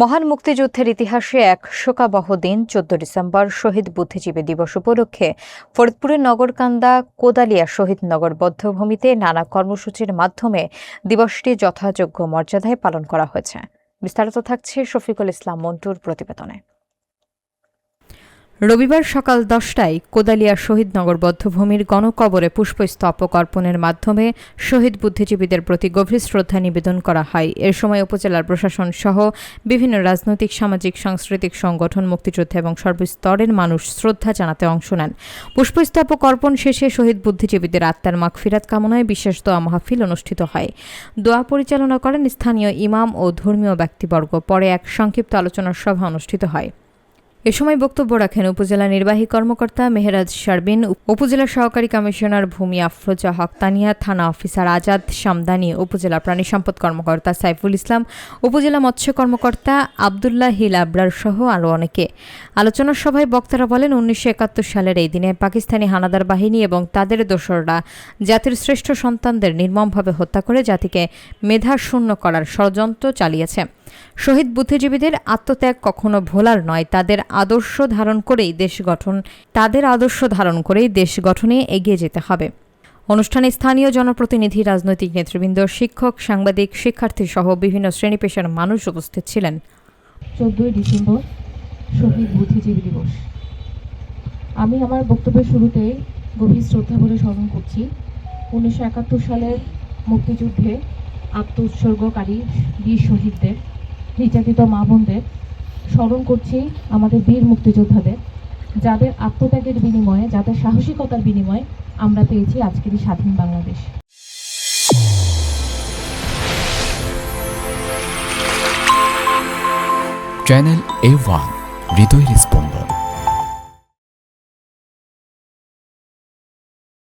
মহান মুক্তিযুদ্ধের ইতিহাসে এক শোকাবহ দিন ১৪ ডিসেম্বর শহীদ বুদ্ধিজীবী দিবস উপলক্ষে ফরিদপুরের নগরকান্দা কোদালিয়া শহীদনগর বধ্যভূমিতে নানা কর্মসূচির মাধ্যমে দিবসটি যথাযোগ্য মর্যাদায় পালন করা হয়েছে। বিস্তারিত থাকছে শফিকুল ইসলাম মন্টুর প্রতিবেদনে। রবিবার সকাল ১০টায় কোদালিয়া শহীদনগর বধ্যভূমির গণকবরে পুষ্পস্তবক অর্পণের মাধ্যমে শহীদ বুদ্ধিজীবীদের প্রতি গভীর শ্রদ্ধা নিবেদন করা হয়। এর সময় উপজেলার প্রশাসন সহ বিভিন্ন রাজনৈতিক, সামাজিক, সাংস্কৃতিক সংগঠন, মুক্তিযোদ্ধা এবং সর্বস্তরের মানুষ শ্রদ্ধা জানাতে অংশ নেন। পুষ্পস্তবক অর্পণ শেষে শহীদ বুদ্ধিজীবীদের আত্মার মাগফিরাত কামনায় বিশেষ দোয়া মাহফিল অনুষ্ঠিত হয়। দোয়া পরিচালনা করেন স্থানীয় ইমাম ও ধর্মীয় ব্যক্তিবর্গ। পরে এক সংক্ষিপ্ত আলোচনা সভা অনুষ্ঠিত হয়। এ সময় বক্তব্য রাখেন উপজেলা নির্বাহী কর্মকর্তা মেহেরাজ শারবিন, উপজেলা সহকারী কমিশনার ভূমি আফরোজা হক তানিয়া, থানা অফিসার আজাদ শামদানি, উপজেলা প্রাণী সম্পদ কর্মকর্তা সাইফুল ইসলাম, উপজেলা মৎস্য কর্মকর্তা আবদুল্লাহ হিল আবরার সহ আরও অনেকে। আলোচনা সভায় বক্তারা বলেন, ১৯৭১ সালের এই দিনে পাকিস্তানি হানাদার বাহিনী এবং তাদের দোসররা জাতির শ্রেষ্ঠ সন্তানদের নির্মমভাবে হত্যা করে জাতিকে মেধাশূন্য করার ষড়যন্ত্র চালিয়েছে। শহীদ বুদ্ধিজীবীদের আত্মত্যাগ কখনো ভোলার নয়। তাদের আদর্শ ধারণ করেই দেশ গঠনে এগিয়ে যেতে হবে। অনুষ্ঠানে স্থানীয় জনপ্রতিনিধি, রাজনৈতিক নেতৃবৃন্দ, শিক্ষক, সাংবাদিক, শিক্ষার্থী সহ বিভিন্ন শ্রেণী পেশার মানুষ উপস্থিত ছিলেন। ১৪ ডিসেম্বর শহীদ বুদ্ধিজীবী দিবস। আমি আমার বক্তব্যের শুরুতে গভীর শ্রদ্ধা ভরে স্মরণ করছি ১৯৭১ সালের মুক্তিযুদ্ধে আত্মোৎসর্গকারী বীর শহীদদের, নির্যাতিত মা বোনদের। স্মরণ করছি আমাদের বীর মুক্তিযোদ্ধাদের, যাদের আত্মত্যাগের বিনিময়ে, যাদের সাহসিকতার বিনিময়ে আমরা পেয়েছি আজকের এই স্বাধীন বাংলাদেশ। চ্যানেল A1 হৃদয়ের স্পন্দন।